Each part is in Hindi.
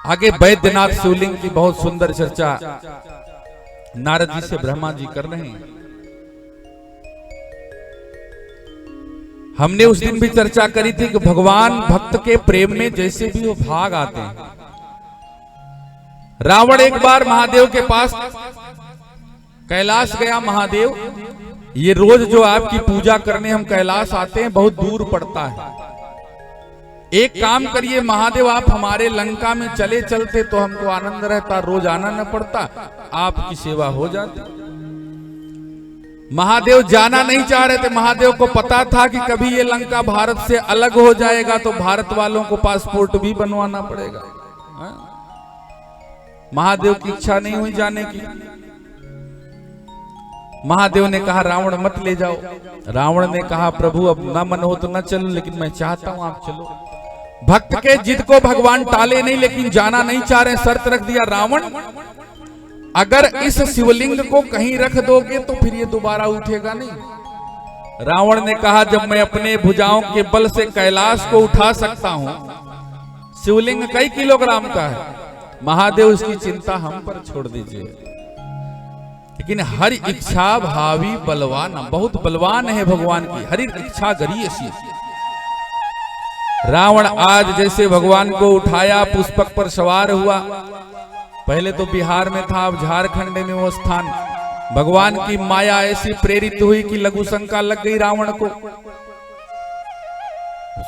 आगे बैद्यनाथ शिवलिंग की बहुत सुंदर चर्चा नारद जी से ब्रह्मा जी कर रहे हैं। हमने उस दिन भी चर्चा करी थी कि भगवान भक्त के प्रेम में जैसे भी वो भाग आते हैं। रावण एक बार महादेव के पास कैलाश गया। महादेव, ये रोज जो आपकी पूजा करने हम कैलाश आते हैं बहुत दूर पड़ता है, एक काम करिए महादेव, आप हमारे लंका में चले चलते तो हमको आनंद रहता, रोज आना न पड़ता, आपकी सेवा हो जाती। महादेव जाना नहीं चाह रहे थे। महादेव को पता था कि कभी ये लंका भारत से अलग हो जाएगा तो भारत वालों को पासपोर्ट भी बनवाना पड़ेगा। महादेव की इच्छा नहीं हुई जाने की। महादेव ने कहा रावण मत ले जाओ। रावण ने कहा प्रभु अब ना मन हो तो ना चलो, लेकिन मैं चाहता हूं आप चलो। भक्त के जिद को भगवान टाले नहीं, लेकिन जाना नहीं चाह रहे। शर्त रख दिया, रावण अगर इस शिवलिंग को कहीं रख दोगे तो फिर ये दोबारा उठेगा नहीं। रावण ने कहा जब मैं अपने भुजाओं के बल से कैलाश को उठा सकता हूं, शिवलिंग कई किलोग्राम का है, महादेव इसकी चिंता हम पर छोड़ दीजिए। लेकिन हर इच्छा भावी बलवान, बहुत बलवान है भगवान की, हर इच्छा गरी ऐसी। रावण आज जैसे भगवान को उठाया, पुष्पक पर सवार हुआ। पहले तो बिहार में था, अब झारखंड में वो स्थान। भगवान की माया ऐसी प्रेरित हुई कि लघु शंका लग गई रावण को।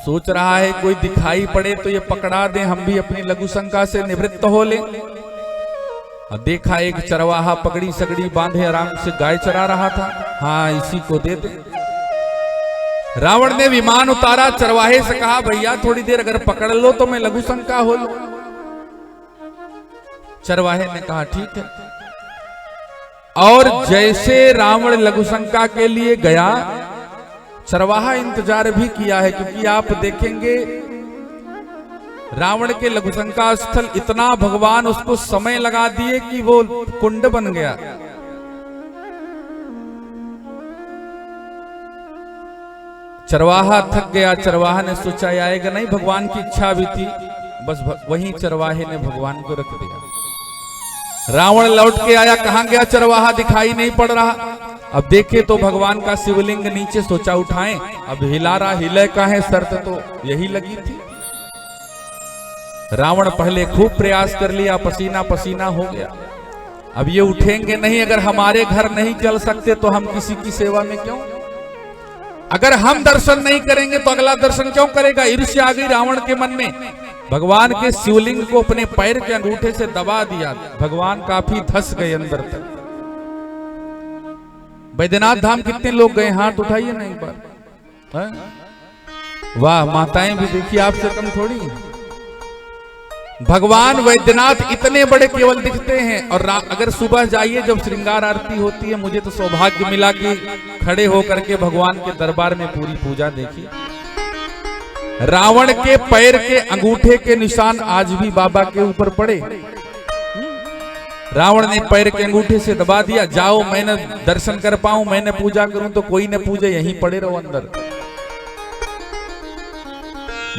सोच रहा है कोई दिखाई पड़े तो ये पकड़ा दे, हम भी अपनी लघु शंका से निवृत्त हो ले। और देखा एक चरवाहा पगड़ी सगड़ी बांधे आराम से गाय चरा रहा था, हाँ इसी को दे दे। रावण ने विमान उतारा, चरवाहे से कहा भैया थोड़ी देर अगर पकड़ लो तो मैं लघु शंका हो लूं। चरवाहे ने कहा ठीक है। और जैसे रावण लघु शंका के लिए गया, चरवाहा इंतजार भी किया है, क्योंकि आप देखेंगे रावण के लघु शंका स्थल इतना भगवान उसको समय लगा दिए कि वो कुंड बन गया। चरवाहा थक गया। चरवाहा ने सोचा आएगा नहीं, भगवान की इच्छा भी थी, बस वहीं चरवाहे ने भगवान को रख दिया। रावण लौट के आया, कहां गया चरवाहा, दिखाई नहीं पड़ रहा। अब देखे तो भगवान का शिवलिंग नीचे, सोचा उठाएं, अब हिला रहा, हिले का है, शर्त तो यही लगी थी। रावण पहले खूब प्रयास कर लिया, पसीना पसीना हो गया। अब ये उठेंगे नहीं, अगर हमारे घर नहीं चल सकते तो हम किसी की सेवा में क्यों? अगर हम दर्शन नहीं करेंगे तो अगला दर्शन क्यों करेगा? ईर्ष्या आ गई रावण के मन में। भगवान के शिवलिंग को अपने पैर के अंगूठे से दबा दिया। भगवान काफी धस गए अंदर तक। बैद्यनाथ धाम कितने लोग गए, हाथ उठाइए ना एक बार। वाह, माताएं भी देखिए, आपसे कम थोड़ी। भगवान वैद्यनाथ इतने बड़े केवल दिखते हैं। और अगर सुबह जाइए जब श्रृंगार आरती होती है, मुझे तो सौभाग्य मिला कि खड़े होकर के भगवान के दरबार में पूरी पूजा देखी। रावण के पैर के अंगूठे के निशान आज भी बाबा के ऊपर पड़े। रावण ने पैर के अंगूठे से दबा दिया, जाओ मैं न दर्शन कर पाऊं, मैं न पूजा करूं तो कोई न पूजे, यहीं पड़े रहो अंदर।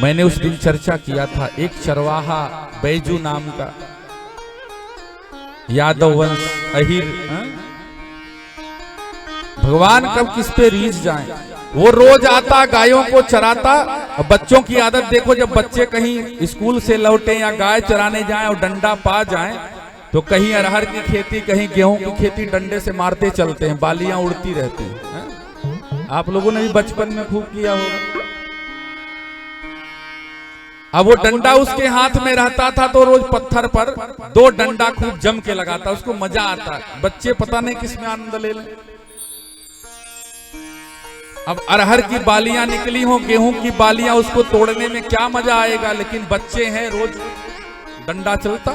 मैंने उस दिन चर्चा किया था, एक चरवाहा बैजू नाम का, यादव वंश अहिर, भगवान कब किस पे रीझ जाए। वो रोज आता, गायों को चराता। और बच्चों की आदत देखो, जब बच्चे कहीं स्कूल से लौटे या गाय चराने जाएं और डंडा पा जाएं तो कहीं अरहर की खेती, कहीं गेहूं की खेती, डंडे से मारते चलते हैं, बालियां उड़ती रहती हैं। आप लोगों ने भी बचपन में खूब किया होगा। अब वो डंडा उसके हाथ में रहता था तो रोज पत्थर पर 2 डंडा खूब जम के लगाता, उसको मजा आता। बच्चे पता नहीं किसमें आनंद ले लें। अब अरहर की बालियां निकली हो, गेहूं की बालियां, उसको तोड़ने में क्या मजा आएगा, लेकिन बच्चे हैं, रोज डंडा चलता।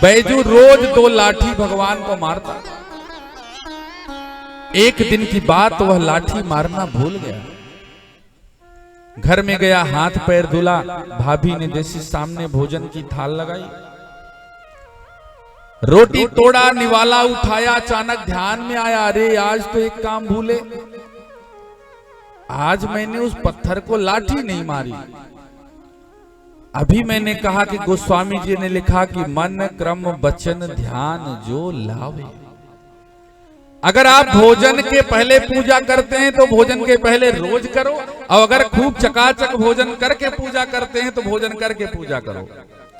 बैजू रोज 2 लाठी भगवान को मारता। एक दिन की बात, वह लाठी मारना भूल गया। घर में गया, हाथ पैर धुला। भाभी ने जैसे सामने भोजन की थाल लगाई, रोटी तोड़ा, निवाला उठाया, अचानक ध्यान में आया, अरे आज तो एक काम भूले, आज मैंने उस पत्थर को लाठी नहीं मारी। अभी मैंने कहा कि गोस्वामी जी ने लिखा कि मन क्रम वचन ध्यान जो लावे। अगर आप भोजन के पहले पूजा करते हैं तो भोजन के पहले रोज करो, और अगर खूब चकाचक भोजन करके पूजा करते हैं तो भोजन करके पूजा करो,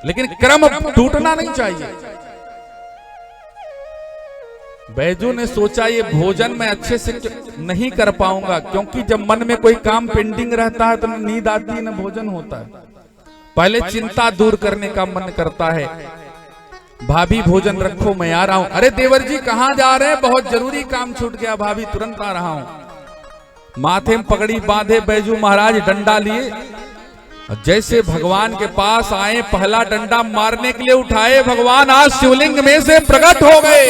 लेकिन क्रम टूटना नहीं चाहिए। बैजू ने सोचा ये भोजन मैं अच्छे से नहीं कर पाऊंगा, क्योंकि जब मन में कोई काम पेंडिंग रहता है तो नींद आती है, न भोजन होता है। पहले चिंता दूर करने का मन करता है। भाभी भोजन रखो, मैं आ रहा हूं। अरे देवर जी कहां जा रहे हैं? बहुत जरूरी काम छूट गया भाभी, तुरंत आ रहा हूं। माथे में पगड़ी बांधे बैजू महाराज डंडा लिए, जैसे भगवान के पास आए पहला डंडा मारने के लिए उठाए, भगवान आज शिवलिंग में से प्रकट हो गए।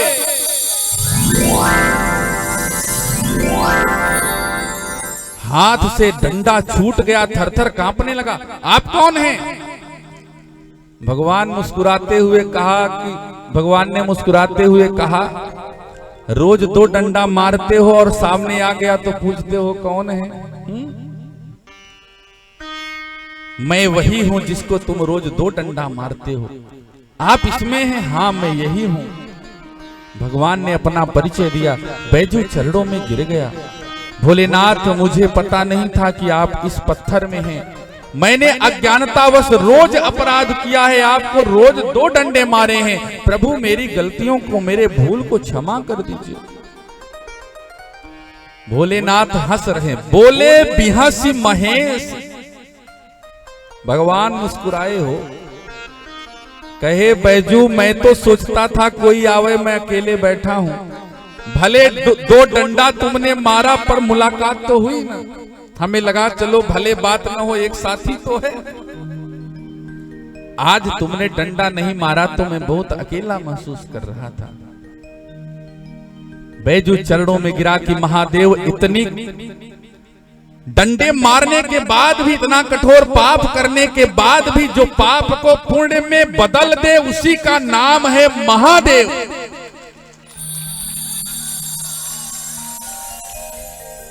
हाथ से डंडा छूट गया, थरथर कांपने लगा। आप कौन हैं? भगवान मुस्कुराते हुए कहा कि भगवान ने मुस्कुराते हुए कहा, रोज 2 डंडा मारते हो और सामने आ गया तो पूछते हो कौन है? मैं वही हूं जिसको तुम रोज 2 डंडा मारते हो। आप इसमें हैं? हाँ मैं यही हूं। भगवान ने अपना परिचय दिया। बैजू चरणों में गिर गया। भोलेनाथ मुझे पता नहीं था कि आप इस पत्थर में हैं। मैंने अज्ञानतावश रोज अपराध किया है, आपको रोज 2 डंडे मारे हैं। प्रभु मेरी गलतियों को, मेरे भूल को क्षमा कर दीजिए। भोलेनाथ हंस रहे, बोले बिहसी महेश। भगवान मुस्कुराए हो, कहे बैजू मैं तो सोचता था कोई आवे, मैं अकेले बैठा हूं। भले 2 डंडा तुमने मारा पर मुलाकात तो हुई ना। हमें लगा चलो भले बात ना हो, एक साथी तो है। आज तुमने डंडा नहीं मारा तो मैं बहुत अकेला महसूस कर रहा था। बैजू चरणों में गिरा कि महादेव इतनी डंडे मारने के बाद भी, इतना कठोर पाप करने के बाद भी जो पाप को पुण्य में बदल दे उसी का नाम है महादेव।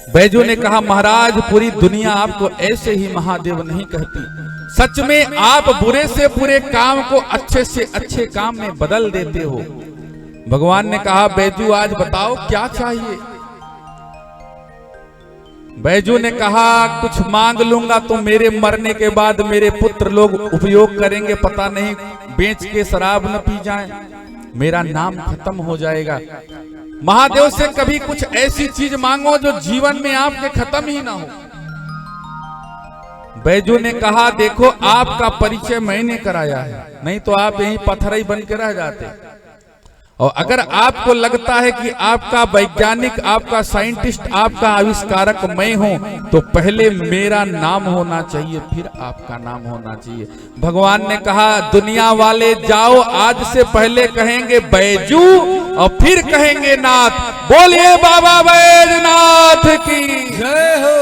बैजू ने कहा महाराज पूरी दुनिया आपको ऐसे ही महादेव नहीं कहती। सच में आप बुरे से बुरे काम को अच्छे से अच्छे काम में बदल देते हो। भगवान ने कहा बैजू आज बताओ क्या चाहिए? बैजू ने कहा कुछ मांग लूंगा तो मेरे मरने के बाद मेरे पुत्र लोग उपयोग करेंगे, पता नहीं बेच के शराब न पी जाएं, मेरा नाम खत्म हो जाएगा। महादेव से कभी कुछ ऐसी चीज मांगो जो जीवन में आपके खत्म ही ना हो। बैजू ने कहा देखो आपका परिचय मैंने कराया है, नहीं तो आप यहीं पत्थर बन के रह जाते। और अगर आपको लगता है कि आपका वैज्ञानिक, आपका साइंटिस्ट, आपका आविष्कारक मैं हूं, तो पहले मेरा नाम होना चाहिए, फिर आपका नाम होना चाहिए। भगवान ने कहा दुनिया वाले जाओ, आज से पहले कहेंगे बैजू और फिर कहेंगे नाथ। बोलिए बाबा बैजनाथ की जय हो।